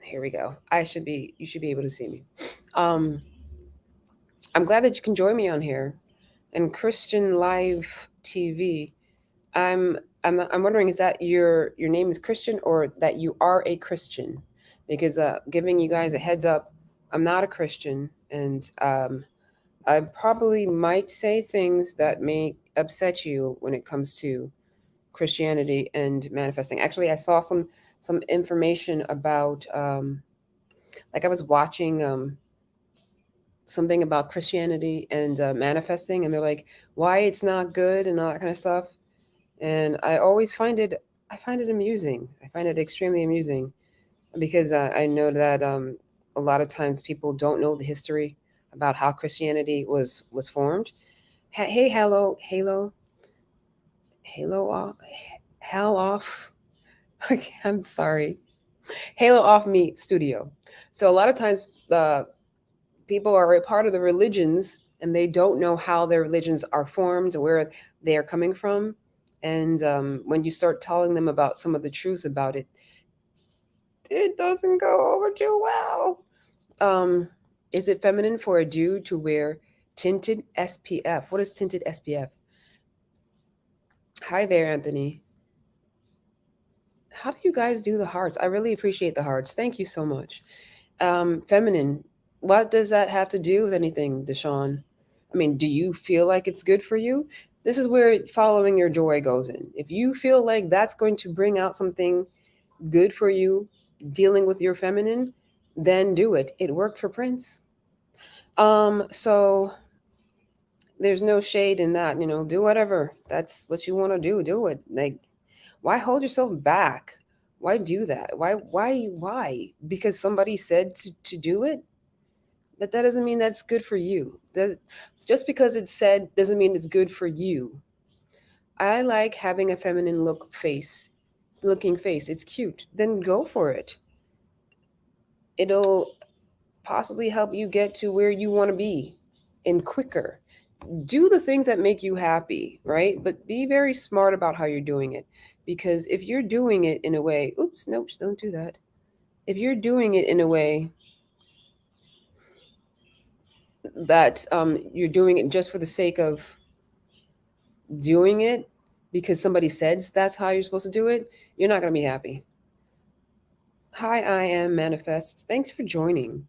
Here we go. You should be able to see me. Um, I'm glad that you can join me on here and Christian Live TV. I'm I'm wondering, is that your name is Christian or that you are a Christian? Because giving you guys a heads up, I'm not a Christian, and I probably might say things that may upset you when it comes to Christianity and manifesting. Actually, I saw some information about like I was watching something about Christianity and manifesting, and they're like, why it's not good and all that kind of stuff. And I find it amusing. I find it extremely amusing because I know that a lot of times people don't know the history about how Christianity was formed. Hey, Halo off, hell off. Okay, I'm sorry, Halo off me studio. So a lot of times, people are a part of the religions and they don't know how their religions are formed, where they are coming from. And when you start telling them about some of the truths about it, it doesn't go over too well. Um, is it feminine for a dude to wear tinted SPF? What is tinted SPF? Hi there, Anthony. How do you guys do the hearts? I really appreciate the hearts. Thank you so much. Feminine. What does that have to do with anything, Deshaun? I mean, do you feel like it's good for you? This is where following your joy goes in. If you feel like that's going to bring out something good for you, dealing with your feminine, then do it. It worked for Prince. So there's no shade in that. Do whatever. That's what you want to do. Do it. Like, why hold yourself back? Why do that? Why? Because somebody said to do it? But that doesn't mean that's good for you. Just because it's said doesn't mean it's good for you. I like having a feminine looking face. It's cute. Then go for it. It'll possibly help you get to where you want to be and quicker. Do the things that make you happy, right? But be very smart about how you're doing it. Because if you're doing it in a way, oops, nope, don't do that. If you're doing it in a way that you're doing it just for the sake of doing it because somebody says that's how you're supposed to do it, you're not going to be happy. Hi, I am Manifest. Thanks for joining.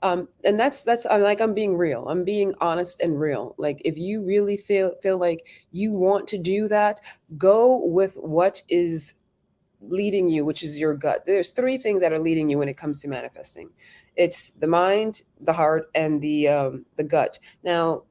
And that's I'm being real. I'm being honest and real. Like if you really feel like you want to do that, go with what is leading you, which is your gut. There's three things that are leading you when it comes to manifesting. It's the mind, the heart, and the gut. Now,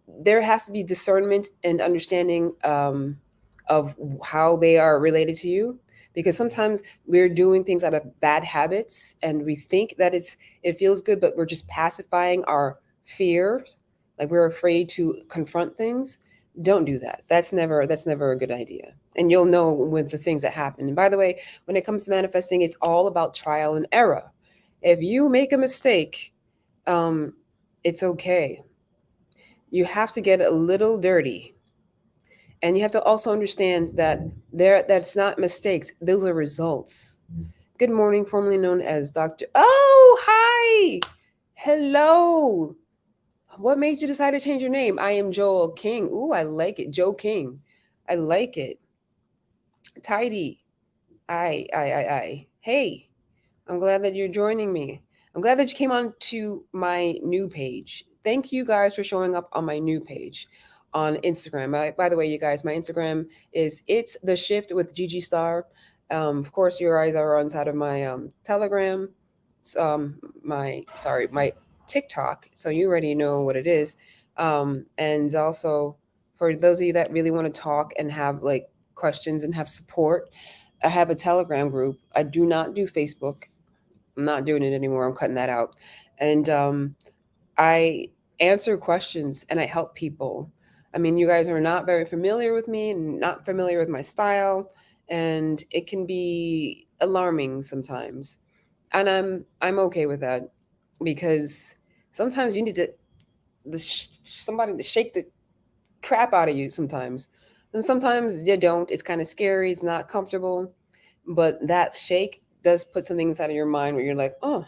there has to be discernment and understanding of how they are related to you, because sometimes we're doing things out of bad habits and we think that it feels good, but we're just pacifying our fears, like we're afraid to confront things. Don't do that. That's never a good idea. And you'll know with the things that happen. And by the way, when it comes to manifesting, it's all about trial and error. If you make a mistake, um, it's okay. You have to get a little dirty, and you have to also understand that that's not mistakes, those are results. Good morning, formerly known as Dr. Oh, hi. Hello. What made you decide to change your name? I am Joel King. Ooh, I like it. Joe King. I like it. Tidy. I. Hey, I'm glad that you're joining me. I'm glad that you came on to my new page. Thank you guys for showing up on my new page on Instagram. By the way, you guys, my Instagram is It's the Shift with Gigi Star. Of course, your eyes are on side of my Telegram, my TikTok, so you already know what it is. And also, for those of you that really want to talk and have like questions and have support, I have a Telegram group. I do not do Facebook. I'm not doing it anymore. I'm cutting that out. And I answer questions and I help people. I mean, you guys are not very familiar with me and not familiar with my style, and it can be alarming sometimes. And I'm okay with that, because sometimes you need somebody to shake the crap out of you sometimes. And sometimes you don't. It's kind of scary. It's not comfortable. But that shake does put something inside of your mind where you're like, oh,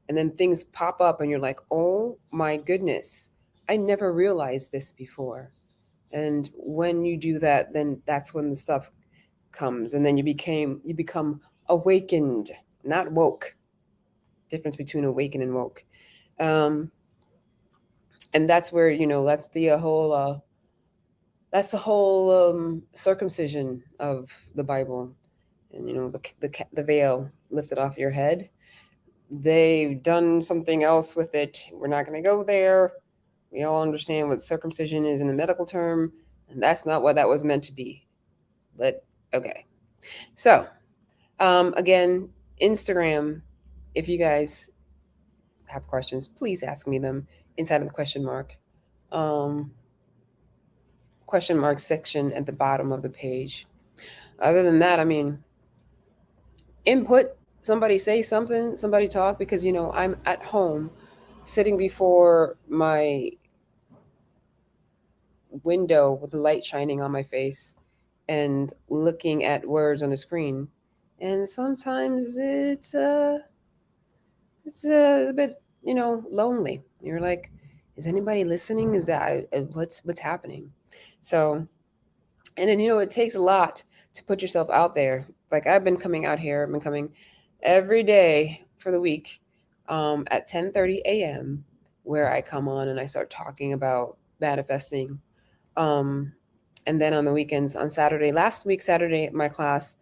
and then things pop up and you're like, oh my goodness, I never realized this before. And when you do that, then that's when the stuff comes, and then you become awakened, not woke. Difference between awaken and woke. Um, and that's where, that's the whole circumcision of the Bible, and the veil lifted off your head. They've done something else with it. We're not going to go there. We all understand what circumcision is in the medical term, and that's not what that was meant to be. But okay. So, again, Instagram, if you guys have questions, please ask me them inside of the um, question mark section at the bottom of the page. Other than that, I mean, input, somebody say something, somebody talk, because, I'm at home sitting before my window with the light shining on my face and looking at words on the screen. And sometimes it's a bit, lonely. You're like, is anybody listening? Is that what's happening? So, and then, it takes a lot to put yourself out there. Like, I've been coming out here. I've been coming every day for the week, at 10:30 a.m., where I come on and I start talking about manifesting. Um, and then on the weekends, on Saturday, last week Saturday, my class,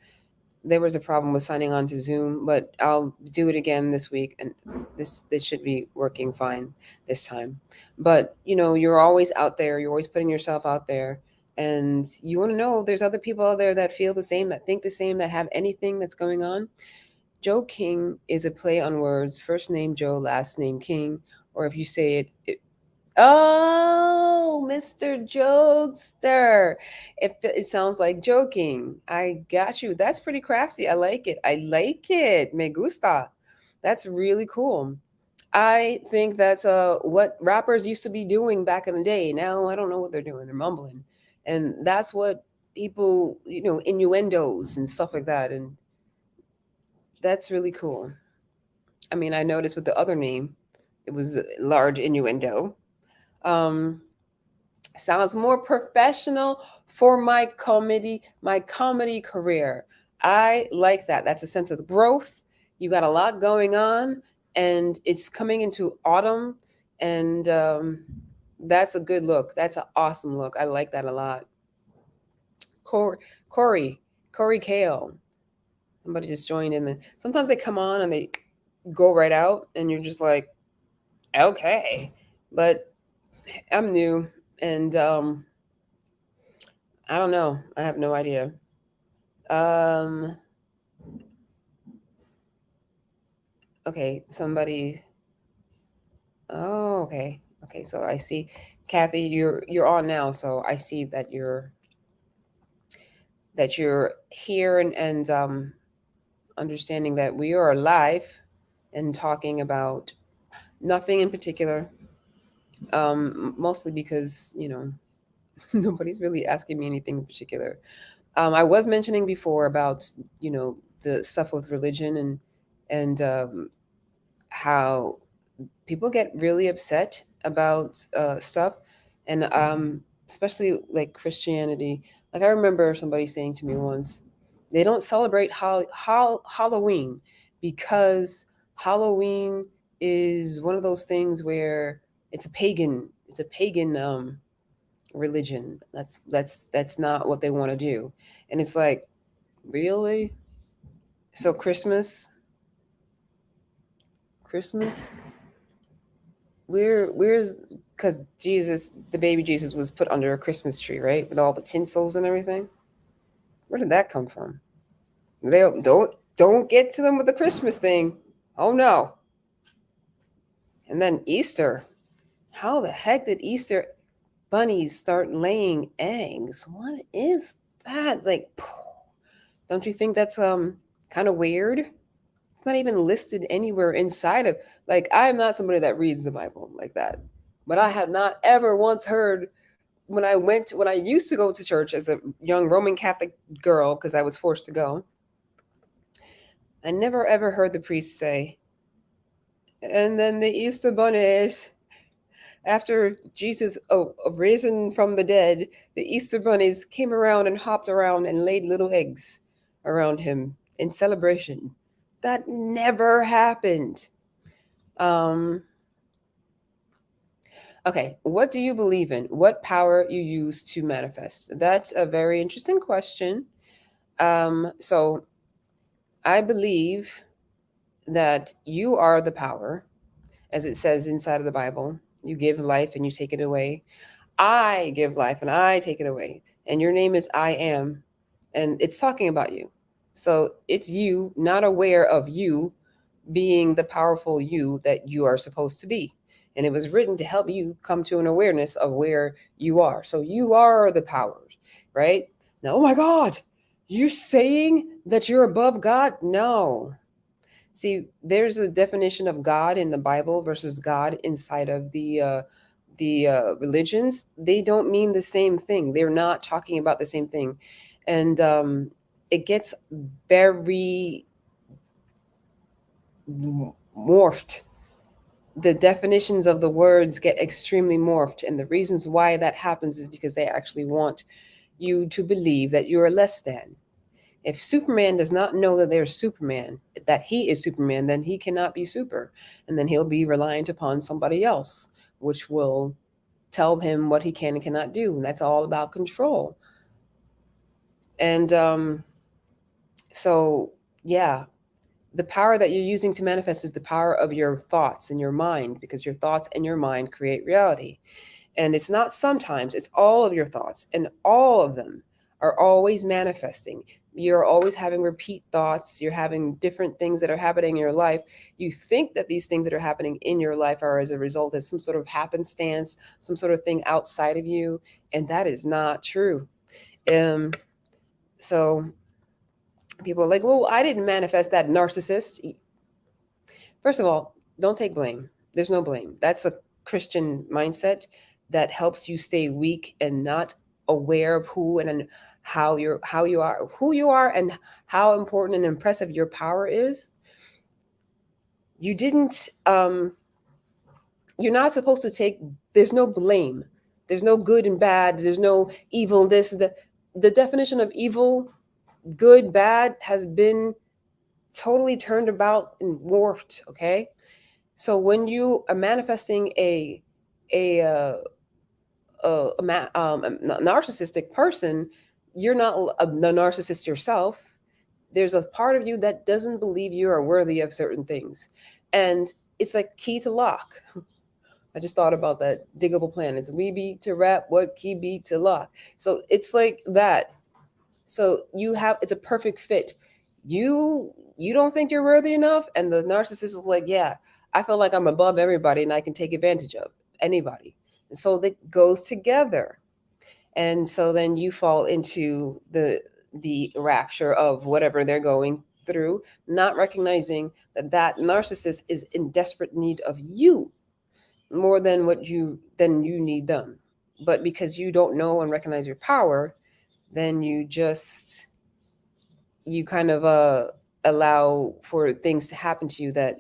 there was a problem with signing on to Zoom, but I'll do it again this week, and this should be working fine this time. But, you're always out there, you're always putting yourself out there, and you want to know there's other people out there that feel the same, that think the same, that have anything that's going on. Joe King is a play on words, first name Joe, last name King, or if you say it. Oh, Mr. Jokester. It sounds like joking. I got you. That's pretty crafty. I like it. I like it. Me gusta. That's really cool. I think that's what rappers used to be doing back in the day. Now I don't know what they're doing. They're mumbling. And that's what people, innuendos and stuff like that. And that's really cool. I mean, I noticed with the other name, it was a large innuendo. Um, Sounds more professional for my comedy career. I like that. That's a sense of growth. You got a lot going on, and it's coming into autumn, and that's a good look. That's an awesome look. I like that a lot. Corey, Corey, Corey Kale. Somebody just joined in. Sometimes they come on and they go right out, and you're just like, okay, but I'm new, and I don't know. I have no idea. Um, okay, somebody. Oh, okay. Okay, so I see, Kathy, you're on now, so I see that you're here, and understanding that we are live and talking about nothing in particular. Mostly because, nobody's really asking me anything in particular. I was mentioning before about, the stuff with religion, and how people get really upset about stuff, and especially like Christianity. Like, I remember somebody saying to me once, they don't celebrate Halloween because Halloween is one of those things where it's a pagan religion. That's not what they want to do. And it's like, really? So Christmas, where's because Jesus, the baby Jesus, was put under a Christmas tree, right, with all the tinsels and everything. Where did that come from? They don't get to them with the Christmas thing. Oh no. And then Easter. How the heck did Easter bunnies start laying eggs? What is that? Like, don't you think that's kind of weird? It's not even listed anywhere inside of, like, I am not somebody that reads the Bible like that. But I have not ever once heard, when I used to go to church as a young Roman Catholic girl, because I was forced to go, I never ever heard the priest say, and then the Easter bunnies, after Jesus risen from the dead, the Easter bunnies came around and hopped around and laid little eggs around him in celebration. That never happened. Um, okay, what do you believe in? What power you use to manifest? That's a very interesting question. So I believe that you are the power, as it says inside of the Bible. You give life and you take it away. I give life and I take it away. And your name is I am. And it's talking about you. So it's you, not aware of you being the powerful you that you are supposed to be. And it was written to help you come to an awareness of where you are. So you are the power, right? Now, oh my God, you saying that you're above God? No. See, there's a definition of God in the Bible versus God inside of the religions. They don't mean the same thing. They're not talking about the same thing, and it gets very morphed. The definitions of the words get extremely morphed, and the reasons why that happens is because they actually want you to believe that you are less than. If Superman does not know that there's Superman, that he is Superman, then he cannot be super. And then he'll be reliant upon somebody else, which will tell him what he can and cannot do. And that's all about control. And so, yeah, the power that you're using to manifest is the power of your thoughts and your mind, because your thoughts and your mind create reality. And it's not sometimes, it's all of your thoughts, and all of them are always manifesting. You're always having repeat thoughts. You're having different things that are happening in your life. You think that these things that are happening in your life are as a result of some sort of happenstance, some sort of thing outside of you. And that is not true. So people are like, well, I didn't manifest that narcissist. First of all, don't take blame. There's no blame. That's a Christian mindset that helps you stay weak and not aware of who and how you are, who you are, and how important and impressive your power is. You didn't. You're not supposed to take. There's no blame. There's no good and bad. There's no evil. This the definition of evil, good, bad has been totally turned about and warped. Okay. So when you are manifesting a narcissistic person, you're not a narcissist yourself. There's a part of you that doesn't believe you are worthy of certain things, and it's like key to lock. I just thought about that Diggable Planets. We beat to rap, what key beat to lock. So it's like that. So it's a perfect fit. You don't think you're worthy enough, and the narcissist is like, yeah, I feel like I'm above everybody and I can take advantage of anybody. And so that goes together. And so then you fall into the rapture of whatever they're going through, not recognizing that that narcissist is in desperate need of you more than you need them. But because you don't know and recognize your power, then you kind of allow for things to happen to you that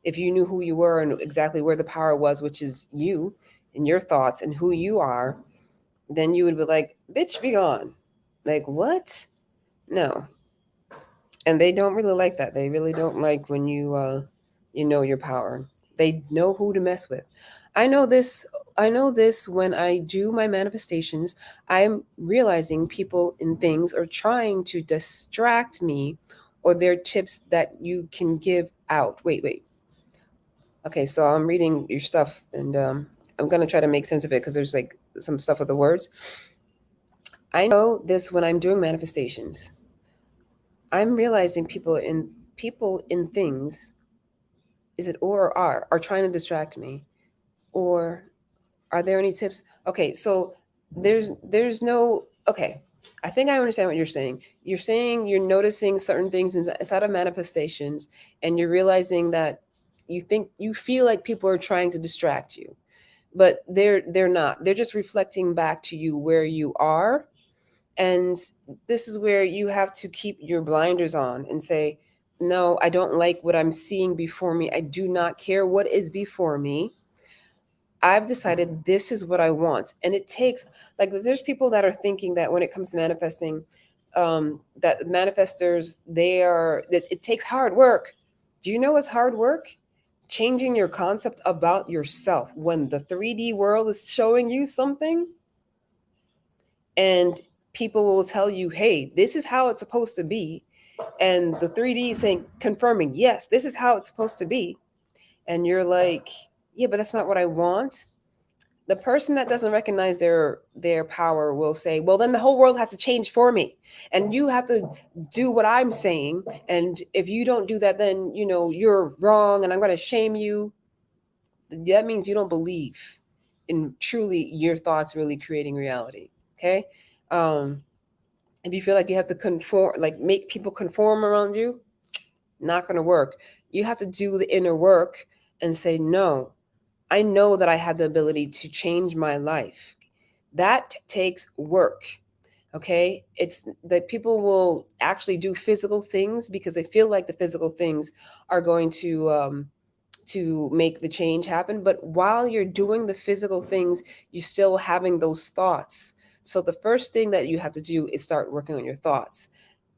if you knew who you were and exactly where the power was, which is you and your thoughts and who you are, then you would be like, bitch, be gone. Like, what? No. And they don't really like that. They really don't like when you know your power. They know who to mess with. I know this. I know this when I do my manifestations. I'm realizing people and things are trying to distract me, or they're tips that you can give out. Wait. Okay, so I'm reading your stuff, and I'm gonna try to make sense of it because there's like some stuff with the words. I know this when I'm doing manifestations. I'm realizing people in things, is it or are trying to distract me, or are there any tips? Okay, so there's no okay. I think I understand what you're saying. You're saying you're noticing certain things inside of manifestations, and you're realizing that you feel like people are trying to distract you, but they're not. They're just reflecting back to you where you are, and this is where you have to keep your blinders on and say, No, I don't like what I'm seeing before me. I do not care what is before me. I've decided this is what I want. And it takes, like, there's people that are thinking that when it comes to manifesting, that manifestors, that it takes hard work. Do you know what's hard work? Changing your concept about yourself when the 3D world is showing you something, and people will tell you, hey, this is how it's supposed to be. And the 3D is saying, confirming, yes, this is how it's supposed to be. And you're like, yeah, but that's not what I want. The person that doesn't recognize their power will say, well, then the whole world has to change for me, and you have to do what I'm saying, and if you don't do that, then you're wrong and I'm going to shame you. That means you don't believe in truly your thoughts really creating reality. Okay. If you feel like you have to conform, like make people conform around you, not going to work. You have to do the inner work and say, no, I know that I have the ability to change my life. That takes work. Okay. It's that people will actually do physical things because they feel like the physical things are going to make the change happen. But while you're doing the physical things, you're still having those thoughts. So the first thing that you have to do is start working on your thoughts.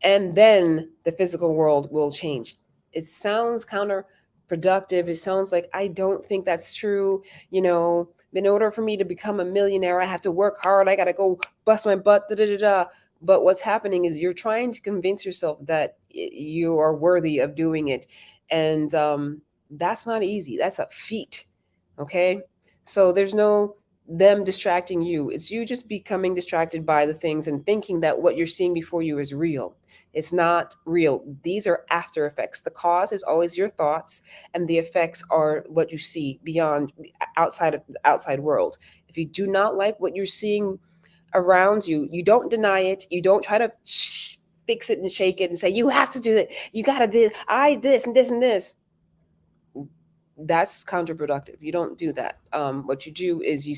And then the physical world will change. It sounds counterproductive. It sounds like, I don't think that's true. In order for me to become a millionaire, I have to work hard. I got to go bust my butt. Da, da, da, da. But what's happening is you're trying to convince yourself that you are worthy of doing it. And that's not easy. That's a feat. Okay. So there's no them distracting you. It's you just becoming distracted by the things and thinking that what you're seeing before you is real. It's not real. These are after effects. The cause is always your thoughts, and the effects are what you see beyond, outside of the outside world. If you do not like what you're seeing around you, you don't deny it. You don't try to fix it and shake it and say, you have to do it. You got to this and this and this. That's counterproductive. You don't do that. What you do is you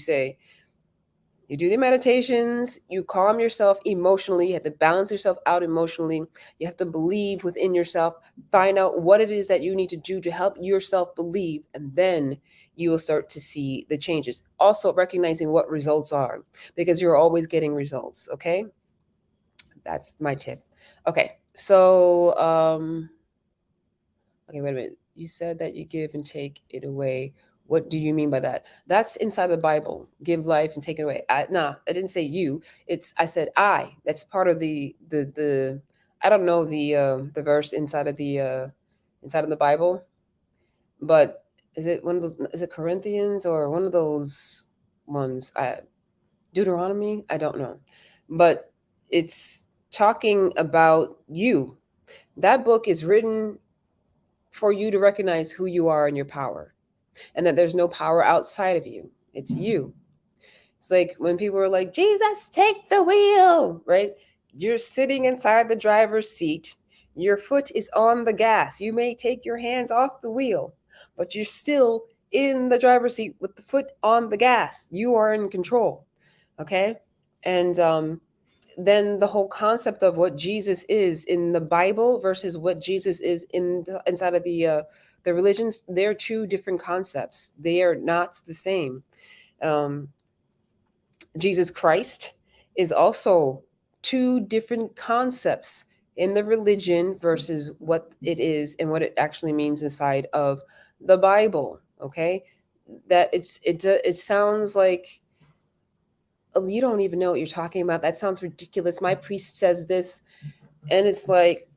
do the meditations, you calm yourself emotionally, you have to balance yourself out emotionally, you have to believe within yourself, find out what it is that you need to do to help yourself believe, and then you will start to see the changes. Also, recognizing what results are, because you're always getting results, okay? That's my tip. Okay, so, okay, wait a minute. You said that you give and take it away. What do you mean by that? That's inside the Bible. Give life and take it away. I didn't say you. I said I. That's part of the. I don't know the verse inside of the Bible, but is it one of those? Is it Corinthians or one of those ones? Deuteronomy. I don't know, but it's talking about you. That book is written for you to recognize who you are and your power, and that there's no power outside of you. It's you. It's like when people are like, Jesus, take the wheel, right? You're sitting inside the driver's seat. Your foot is on the gas. You may take your hands off the wheel, but you're still in the driver's seat with the foot on the gas. You are in control. Okay. And then the whole concept of what Jesus is in the Bible versus what Jesus is inside of the religions, they're two different concepts. They are not the same. Um, Jesus Christ is also two different concepts in the religion versus what it is and what it actually means inside of the Bible. Okay, that it sounds like, oh, you don't even know what you're talking about. That sounds ridiculous. My priest says this, and it's like,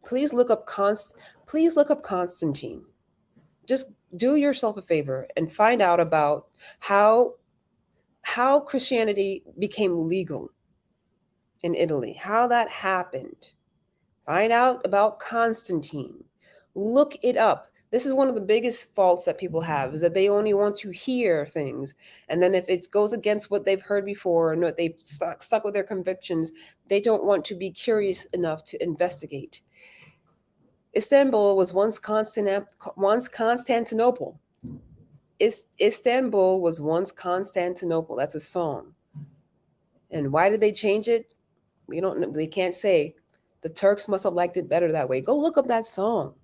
please look up please look up Constantine. Just do yourself a favor and find out about how Christianity became legal in Italy, how that happened. Find out about Constantine. Look it up. This is one of the biggest faults that people have, is that they only want to hear things. And then if it goes against what they've heard before and what they've stuck with their convictions, they don't want to be curious enough to investigate. Istanbul was once Constantinople. Istanbul was once Constantinople. That's a song. And why did they change it? We don't know. They can't say. The Turks must have liked it better that way. Go look up that song,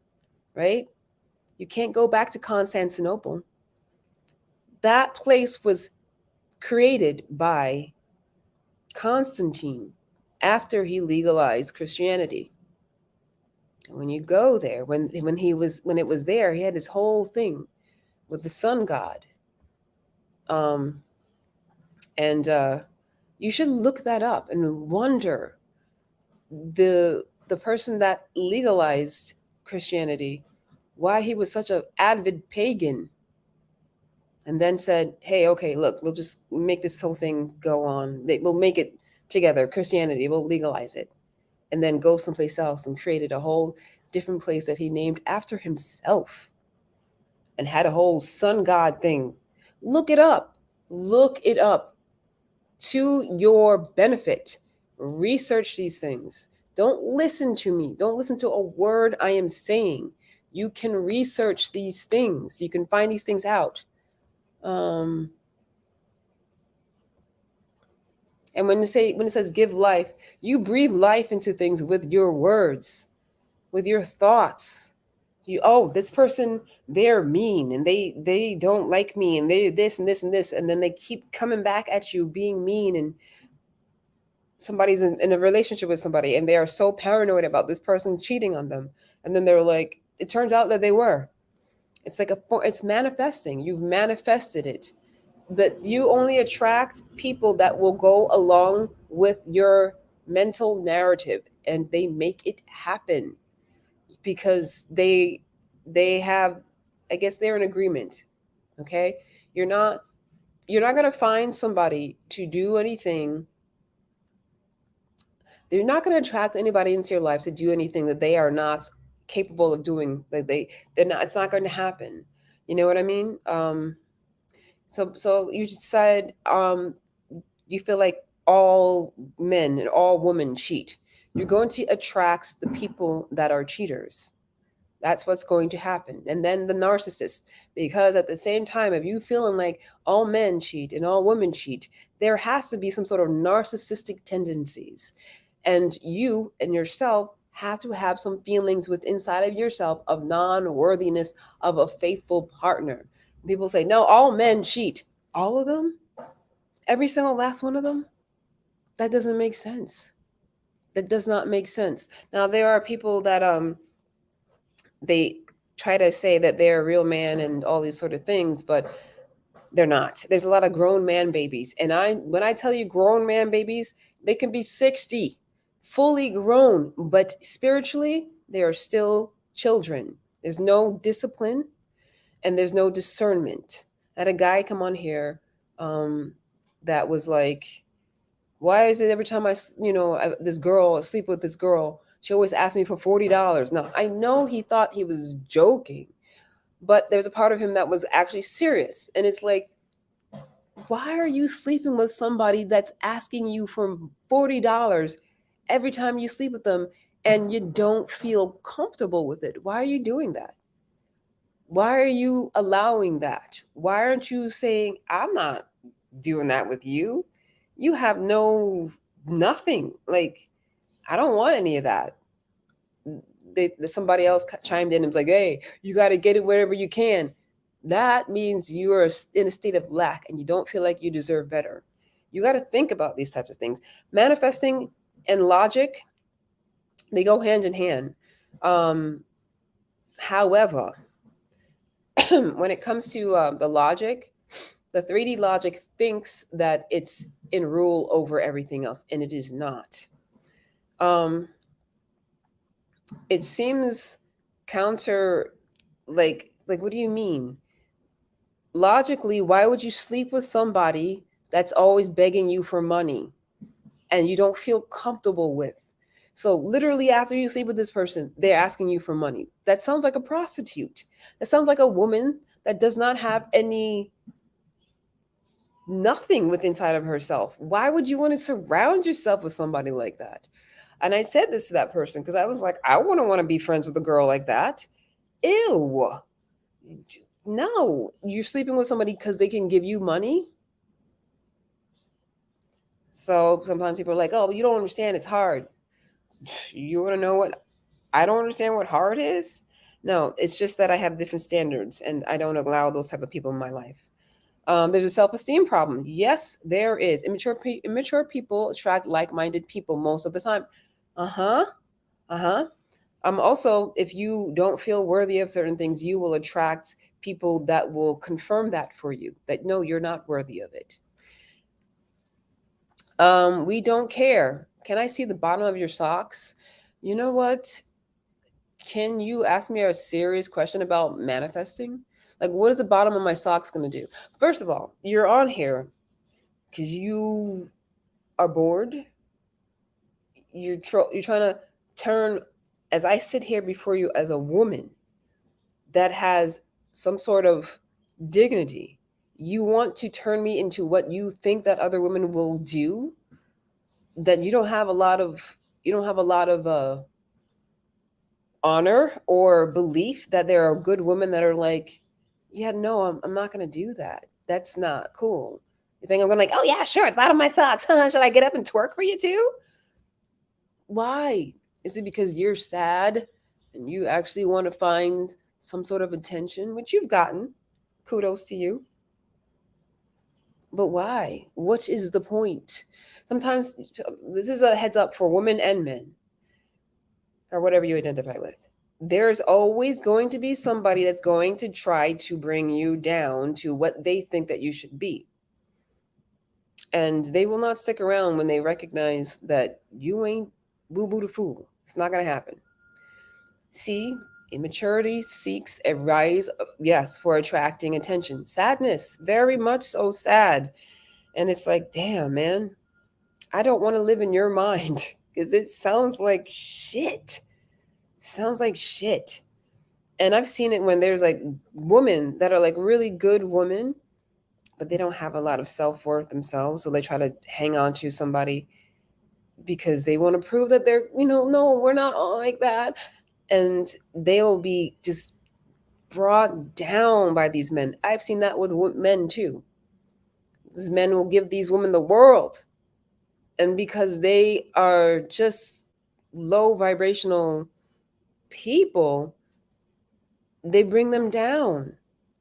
right? You can't go back to Constantinople. That place was created by Constantine after he legalized Christianity. When you go there, when it was there, he had this whole thing with the sun god. Um, and you should look that up and wonder the person that legalized Christianity, why he was such an avid pagan, and then said, "Hey, okay, look, we'll just make this whole thing go on. We'll make it together, Christianity. We'll legalize it." And then go someplace else and created a whole different place that he named after himself and had a whole sun god thing. Look it up. Look it up to your benefit. Research these things. Don't listen to me. Don't listen to a word I am saying. You can research these things. You can find these things out. And when it says give life, you breathe life into things with your words, with your thoughts. This person, they're mean and they don't like me and they this and this and this, and then they keep coming back at you being mean, and somebody's in a relationship with somebody and they are so paranoid about this person cheating on them, and then they're like, it turns out that they were. It's like it's manifesting. You've manifested it. That you only attract people that will go along with your mental narrative, and they make it happen because they have, I guess they're in agreement. Okay, you're not going to find somebody to do anything. They're not going to attract anybody into your life to do anything that they are not capable of doing. Like they're not. It's not going to happen. You know what I mean? So you said you feel like all men and all women cheat. You're going to attract the people that are cheaters. That's what's going to happen. And then the narcissist, because at the same time, if you feeling like all men cheat and all women cheat, there has to be some sort of narcissistic tendencies. And you and yourself have to have some feelings with inside of yourself of non-worthiness of a faithful partner. People say, no, all men cheat. All of them? Every single last one of them? That doesn't make sense. That does not make sense. Now, there are people that they try to say that they're a real man and all these sort of things, but they're not. There's a lot of grown man babies. And when I tell you grown man babies, they can be 60, fully grown, but spiritually, they are still children. There's no discipline and there's no discernment. I had a guy come on here that was like, why is it every time this girl, sleep with this girl, she always asks me for $40? Now, I know he thought he was joking, but there's a part of him that was actually serious. And it's like, why are you sleeping with somebody that's asking you for $40 every time you sleep with them and you don't feel comfortable with it? Why are you doing that? Why are you allowing that? Why aren't you saying, I'm not doing that with you? You have nothing. Like, I don't want any of that. Somebody else chimed in and was like, hey, you got to get it wherever you can. That means you are in a state of lack and you don't feel like you deserve better. You got to think about these types of things. Manifesting and logic, they go hand in hand. However, when it comes to the logic, the 3D logic thinks that it's in rule over everything else, and it is not. It seems counter, like what do you mean? Logically, why would you sleep with somebody that's always begging you for money and you don't feel comfortable with? So literally after you sleep with this person, they're asking you for money. That sounds like a prostitute. That sounds like a woman that does not have nothing with inside of herself. Why would you want to surround yourself with somebody like that? And I said this to that person because I was like, I wouldn't want to be friends with a girl like that. Ew. No, you're sleeping with somebody because they can give you money. So sometimes people are like, oh, you don't understand. It's hard. You want to know what I don't understand what hard is? No, it's just that I have different standards and I don't allow those type of people in my life. There's a self-esteem problem. Yes, there is. Immature people attract like-minded people most of the time. Uh-huh. Uh-huh. Also, if you don't feel worthy of certain things, you will attract people that will confirm that for you, that no, you're not worthy of it. We don't care. Can I see the bottom of your socks? You know what? Can you ask me a serious question about manifesting? Like, what is the bottom of my socks going to do? First of all, you're on here because you are bored. You're trying to turn, as I sit here before you as a woman that has some sort of dignity. You want to turn me into what you think that other women will do. That you don't have a lot of honor or belief that there are good women that are like, yeah, no, I'm not going to do that. That's not cool. You think I'm going to like, oh yeah, sure, at the bottom of my socks. Should I get up and twerk for you too? Why? Is it because you're sad and you actually want to find some sort of attention, which you've gotten? Kudos to you. But why? What is the point? Sometimes this is a heads up for women and men, or whatever you identify with. There's always going to be somebody that's going to try to bring you down to what they think that you should be. And they will not stick around when they recognize that you ain't boo boo the fool. It's not going to happen. See, immaturity seeks a rise, yes, for attracting attention. Sadness, very much so sad. And it's like, damn, man, I don't want to live in your mind because it sounds like shit. Sounds like shit. And I've seen it when there's like women that are like really good women, but they don't have a lot of self worth themselves. So they try to hang on to somebody because they want to prove that they're, no, we're not all like that. And they'll be just brought down by these men. I've seen that with men too. These men will give these women the world. And because they are just low vibrational people, they bring them down.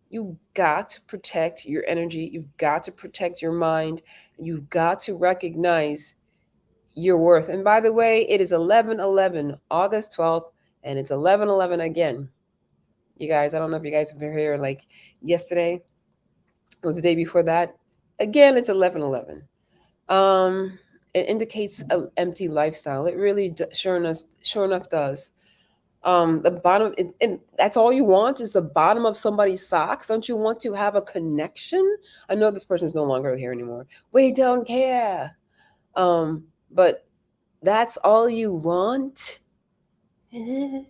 You got to protect your energy. You've got to protect your mind. You've got to recognize your worth. And by the way, it is 11/11, August 12th, and it's 11/11 again. You guys, I don't know if you guys were here like yesterday or the day before that. Again, it's 11/11. Um, it indicates an empty lifestyle. It really, sure enough, does. The bottom, and that's all you want is the bottom of somebody's socks. Don't you want to have a connection? I know this person's no longer here anymore. We don't care. But that's all you want. The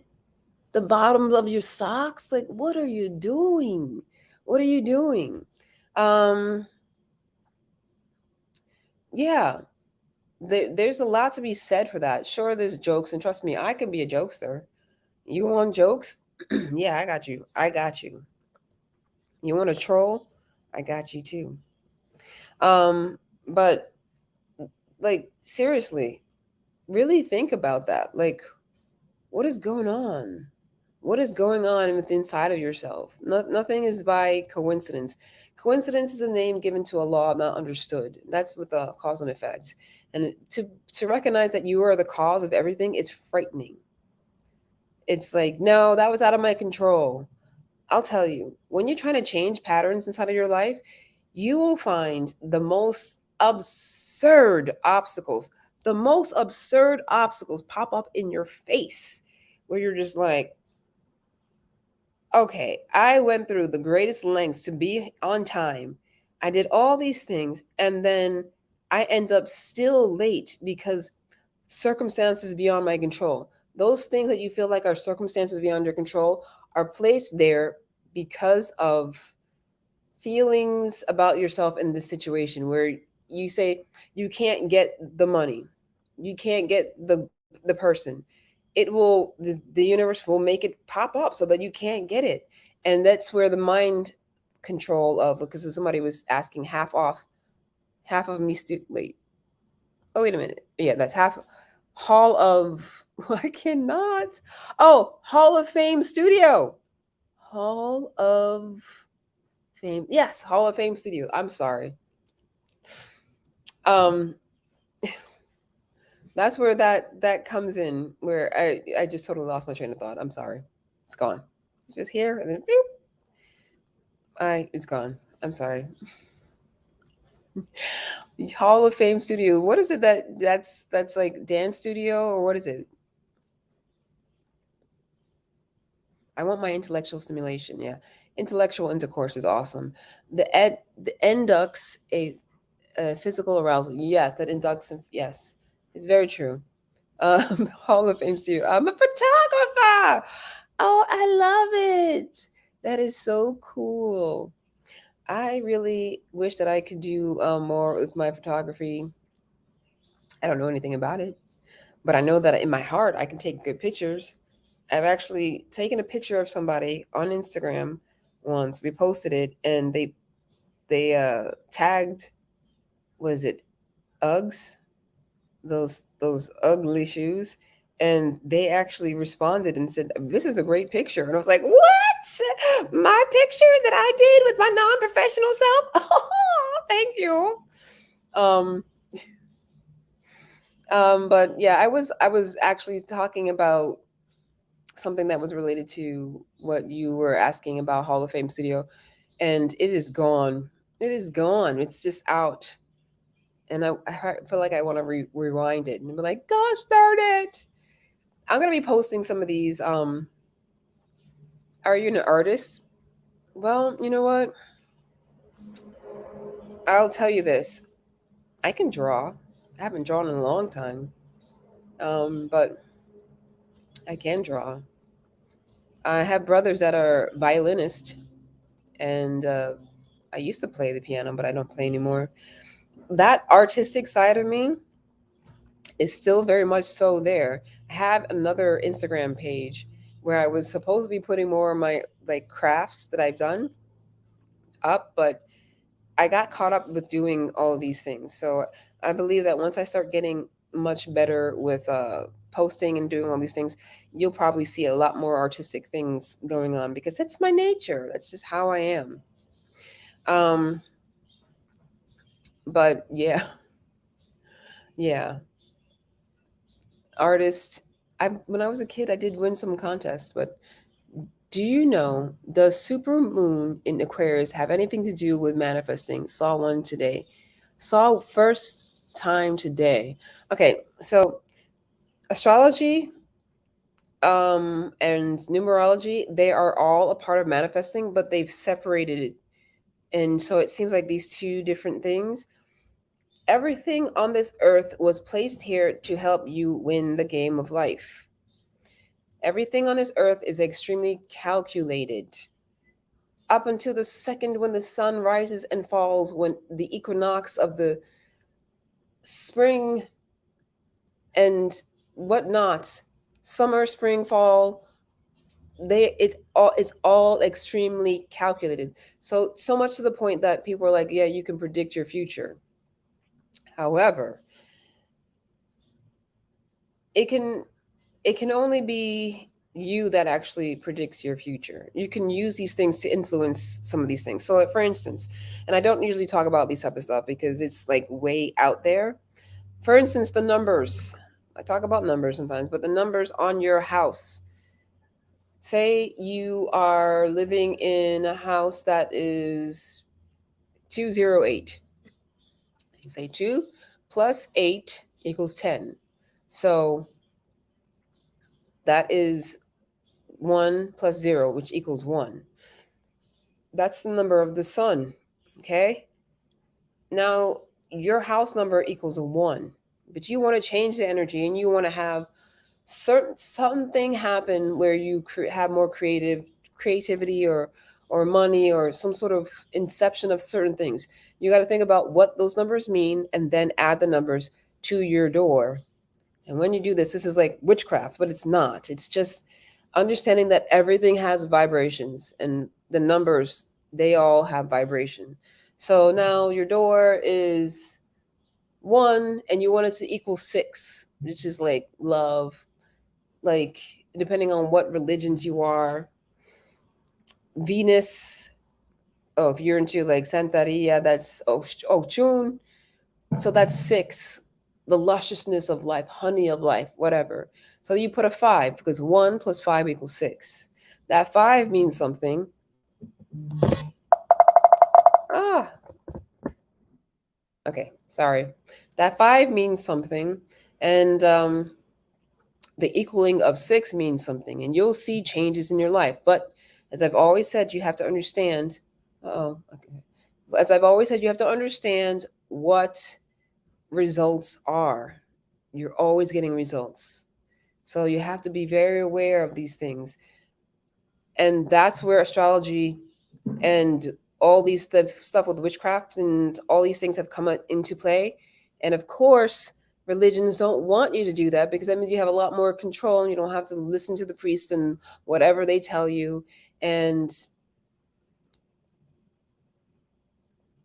bottoms of your socks. Like, what are you doing? What are you doing? Um, yeah, there's a lot to be said for that. Sure, there's jokes, and trust me, I can be a jokester. You want jokes? Yeah, I got you. I got you. You want to troll? I got you too. But like seriously, really think about that. Like, what is going on? What is going on with inside of yourself? Nothing is by coincidence. Coincidence is a name given to a law not understood. That's what the cause and effect. And to recognize that you are the cause of everything is frightening. It's like, no, that was out of my control. I'll tell you, when you're trying to change patterns inside of your life, you will find the most absurd obstacles. The most absurd obstacles pop up in your face where you're just like, okay, I went through the greatest lengths to be on time. I did all these things, and then I end up still late because circumstances beyond my control. Those things that you feel like are circumstances beyond your control are placed there because of feelings about yourself in this situation where you say you can't get the money, you can't get the person. It will the universe will make it pop up so that you can't get it. And that's where the mind control of, because somebody was asking half off, half of me wait, oh wait a minute, yeah, that's half Hall of, I cannot. Oh, Hall of Fame Studio. Hall of Fame. Yes, Hall of Fame Studio. I'm sorry. Um, that's where that comes in. Where I just totally lost my train of thought. I'm sorry. It's gone. It's just here and then boop, it's gone. I'm sorry. Hall of Fame Studio. What is it that's like dance studio or what is it? I want my intellectual stimulation. Yeah, intellectual intercourse is awesome. The inducts a physical arousal. Yes, that inducts. Yes, it's very true. Hall of Fame studio. I'm a photographer. Oh, I love it. That is so cool. I really wish that I could do more with my photography. I don't know anything about it, but I know that in my heart I can take good pictures. I've actually taken a picture of somebody on Instagram once. We posted it, and they tagged, was it Uggs, those ugly shoes, and they actually responded and said, "This is a great picture." And I was like, "What? My picture that I did with my non-professional self? Oh, thank you." Um, but yeah, I was actually talking about something that was related to what you were asking about Hall of Fame Studio, and it is gone. It is gone. It's just out, and I feel like I want to rewind it and be like, "Gosh darn it!" I'm gonna be posting some of these. Are you an artist? Well, you know what? I'll tell you this. I can draw. I haven't drawn in a long time, but I can draw. I have brothers that are violinists, and I used to play the piano, but I don't play anymore. That artistic side of me is still very much so there. I have another Instagram page where I was supposed to be putting more of my like crafts that I've done up, but I got caught up with doing all of these things. So I believe that once I start getting much better with posting and doing all these things, you'll probably see a lot more artistic things going on because that's my nature. That's just how I am. Um, but yeah, yeah, artist. When I was a kid, I did win some contests, but do you know, does super moon in Aquarius have anything to do with manifesting? Saw one today. Saw first time today. Okay, so astrology and numerology, they are all a part of manifesting, but they've separated it. And so it seems like these two different things. Everything on this earth was placed here to help you win the game of life. Everything on this earth is extremely calculated up until the second when the sun rises and falls, when the equinox of the spring and whatnot, summer, spring, fall, it's all extremely calculated. So much to the point that people are like, yeah, you can predict your future. However, it can it can only be you that actually predicts your future. You can use these things to influence some of these things. So, like, for instance, and I don't usually talk about these type of stuff because it's like way out there. For instance, the numbers. I talk about numbers sometimes, but the numbers on your house. Say you are living in a house that is 208. You say 2 plus 8 equals 10. So that is 1 plus 0, which equals 1. That's the number of the sun. Okay. Now, your house number equals a 1, but you want to change the energy and you want to have certain something happen where you have more creativity or money or some sort of inception of certain things. You got to think about what those numbers mean and then add the numbers to your door. And when you do this, this is like witchcraft, but it's not. It's just understanding that everything has vibrations and the numbers, they all have vibration. So now your door is 1 and you want it to equal 6. which is like love. Like, depending on what religions you are, Venus. Oh, if you're into like Santeria, that's Ochun. So that's 6, the lusciousness of life, honey of life, whatever. So you put a 5 because 1 plus 5 equals 6. That 5 means something. Ah, okay, sorry. That 5 means something, and the equaling of 6 means something, and you'll see changes in your life. But as I've always said, you have to understand. Oh, okay. As I've always said, you have to understand what results are. You're always getting results. So you have to be very aware of these things. And that's where astrology and all these stuff with witchcraft and all these things have come into play. And of course, religions don't want you to do that because that means you have a lot more control and you don't have to listen to the priest and whatever they tell you. And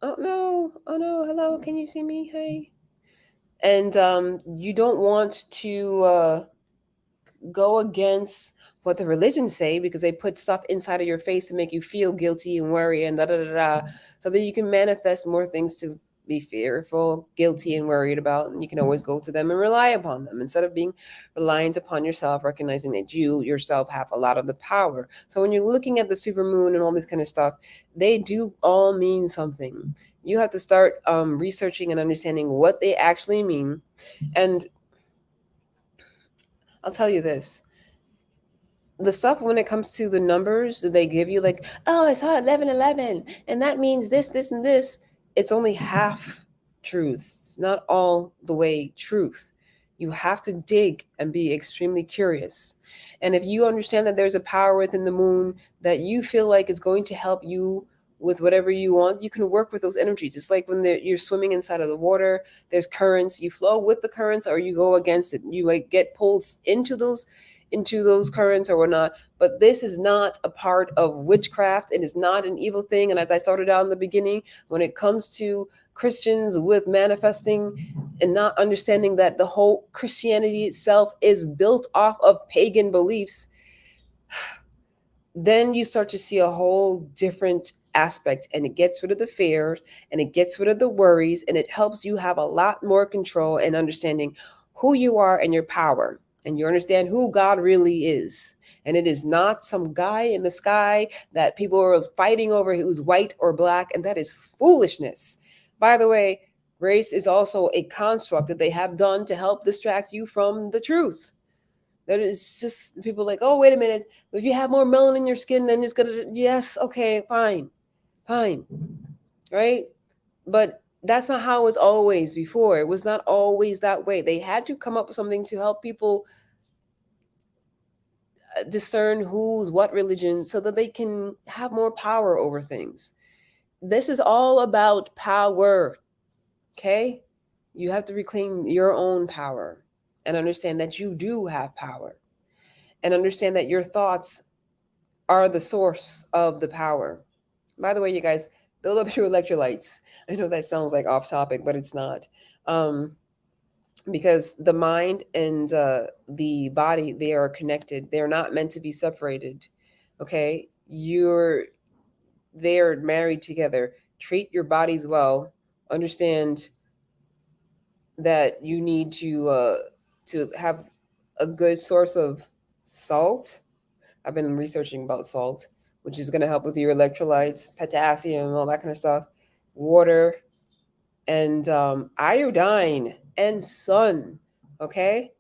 oh no, hello, can you see me? Hey. And you don't want to go against what the religions say because they put stuff inside of your face to make you feel guilty and worry and da da da da, so that you can manifest more things to be fearful, guilty, and worried about. And you can always go to them and rely upon them instead of being reliant upon yourself, recognizing that you yourself have a lot of the power. So when you're looking at the super moon and all this kind of stuff, they do all mean something. You have to start researching and understanding what they actually mean. And I'll tell you this, the stuff when it comes to the numbers that they give you, like, oh, I saw 1111 and that means this and this, it's only half truths. It's not all the way truth. You have to dig and be extremely curious. And if you understand that there's a power within the moon that you feel like is going to help you with whatever you want, you can work with those energies. It's like when you're swimming inside of the water, there's currents, you flow with the currents or you go against it. You like get pulled into those currents or whatnot. But this is not a part of witchcraft. It is not an evil thing. And as I started out in the beginning, when it comes to Christians with manifesting and not understanding that the whole Christianity itself is built off of pagan beliefs, then you start to see a whole different aspect, and it gets rid of the fears and it gets rid of the worries, and it helps you have a lot more control and understanding who you are and your power, and you understand who God really is. And it is not some guy in the sky that people are fighting over who's white or black, and that is foolishness. By the way, race is also a construct that they have done to help distract you from the truth. That is just people like, oh, wait a minute. If you have more melanin in your skin, then it's gonna, yes, okay, fine, right? But that's not how it was always before. It was not always that way. They had to come up with something to help people discern who's what religion so that they can have more power over things. This is all about power, okay? You have to reclaim your own power and understand that you do have power, and understand that your thoughts are the source of the power. By the way, you guys, build up your electrolytes. I know that sounds like off topic, but it's not. Because the mind and the body, they are connected. They're not meant to be separated. Okay? They're married together. Treat your bodies well. Understand that you need to have a good source of salt. I've been researching about salt, which is going to help with your electrolytes, potassium, all that kind of stuff, water, and iodine and sun. Okay?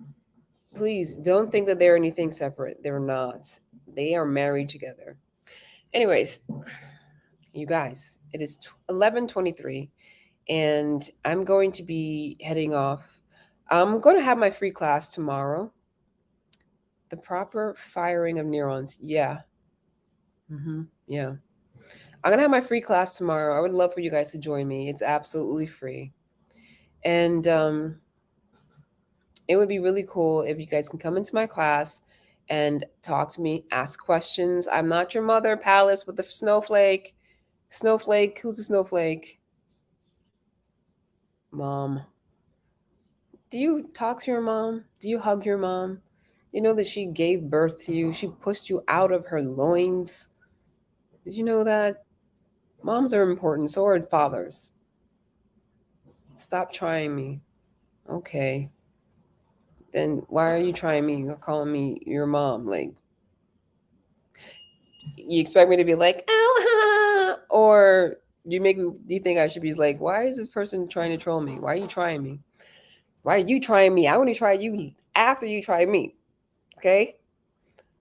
Please don't think that they're anything separate. They're not. They are married together. Anyways, you guys, it is 11:23, and I'm going to be heading off. I'm going to have my free class tomorrow. The proper firing of neurons. Yeah. Yeah. I'm going to have my free class tomorrow. I would love for you guys to join me. It's absolutely free. And it would be really cool if you guys can come into my class and talk to me, ask questions. I'm not your mother, Palace, with the snowflake. Snowflake, who's the snowflake? Mom. Do you talk to your mom? Do you hug your mom? You know that she gave birth to you. She pushed you out of her loins. Did you know that? Moms are important, so are fathers. Stop trying me. Okay. Then why are you trying me? You're calling me your mom. Like, you expect me to be like, oh, or do you think I should be like, why is this person trying to troll me? Why are you trying me? Why are you trying me? I only tried you after you tried me. Okay.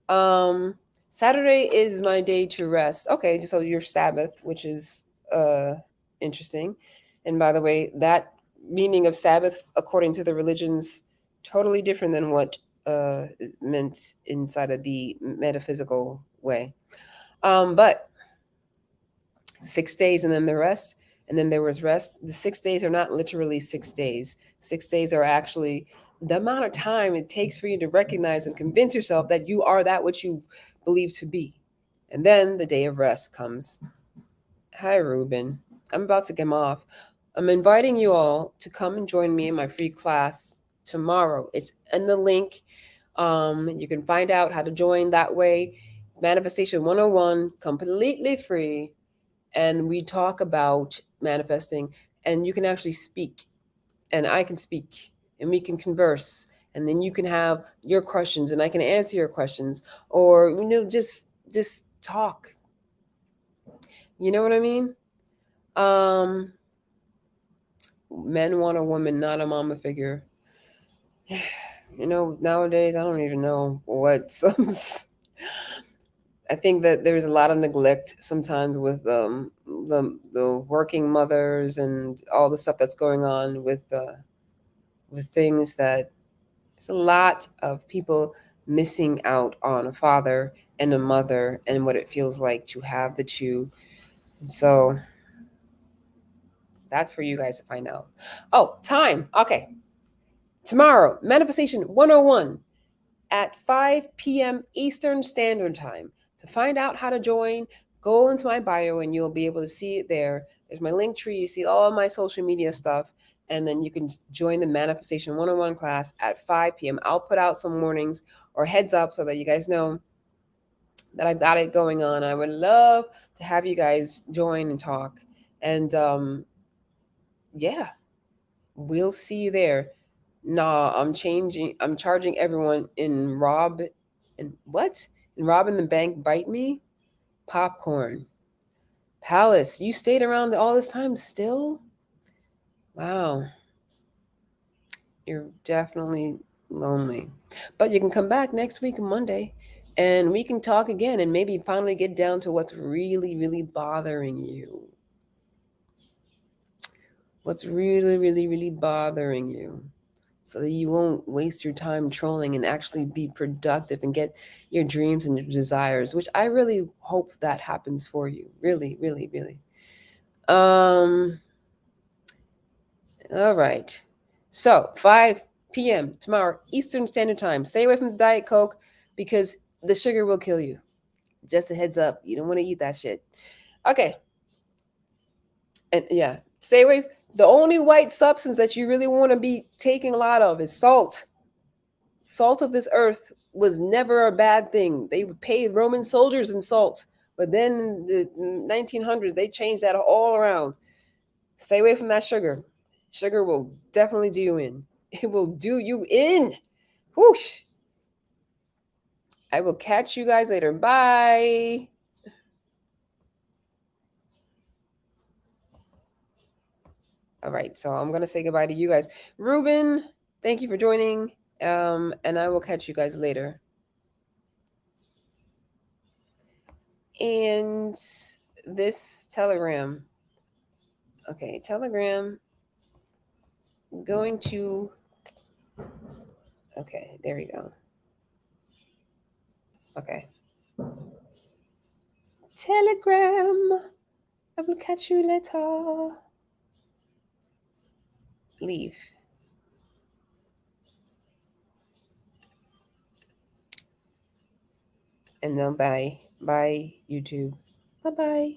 Um, Saturday is my day to rest. Okay, so your Sabbath, which is interesting. And by the way, that meaning of Sabbath, according to the religions, totally different than what it meant inside of the metaphysical way. But 6 days and then the rest, and then there was rest. The 6 days are not literally 6 days. 6 days are actually the amount of time it takes for you to recognize and convince yourself that you are that which you believe to be. And then the day of rest comes. Hi, Ruben. I'm about to get off. I'm inviting you all to come and join me in my free class tomorrow. It's in the link. You can find out how to join that way. It's Manifestation 101, completely free, and we talk about manifesting, and you can actually speak, and I can speak, and we can converse, and then you can have your questions and I can answer your questions, or just talk. You know what I mean? um Men want a woman, not a mama figure. Nowadays I don't even know what some I think that there's a lot of neglect sometimes with the working mothers and all the stuff that's going on with things that there's a lot of people missing out on a father and a mother and what it feels like to have the two. So that's for you guys to find out. Oh, time. Okay. Tomorrow, Manifestation 101 at 5 p.m. Eastern Standard Time. To find out how to join, go into my bio and you'll be able to see it there. There's my link tree. You see all of my social media stuff. And then you can join the Manifestation 101 class at 5 p.m. I'll put out some warnings or heads up so that you guys know that I've got it going on. I would love to have you guys join and talk. And yeah, we'll see you there. Nah, I'm charging everyone in Rob and what? In Rob in the Bank Bite Me? Popcorn. Palace, you stayed around all this time still? Wow. You're definitely lonely. But you can come back next week Monday and we can talk again and maybe finally get down to what's really, really bothering you. What's really, really, really bothering you, so that you won't waste your time trolling and actually be productive and get your dreams and your desires, which I really hope that happens for you. Really, really, really. All right. So 5 p.m. tomorrow, Eastern Standard Time. Stay away from the Diet Coke because the sugar will kill you. Just a heads up. You don't want to eat that shit. Okay. And yeah, stay away. The only white substance that you really want to be taking a lot of is salt. Salt of this earth was never a bad thing. They paid Roman soldiers in salt, but then in the 1900s they changed that all around. Stay away from that sugar. Sugar will definitely do you in. It will do you in. Whoosh. I will catch you guys later. Bye. All right, so I'm gonna say goodbye to you guys. Ruben, thank you for joining. And I will catch you guys later. And this Telegram. Okay, Telegram. Going to. Okay, there we go. Okay. Telegram. I will catch you later. Leave. And then bye. Bye, YouTube. Bye bye.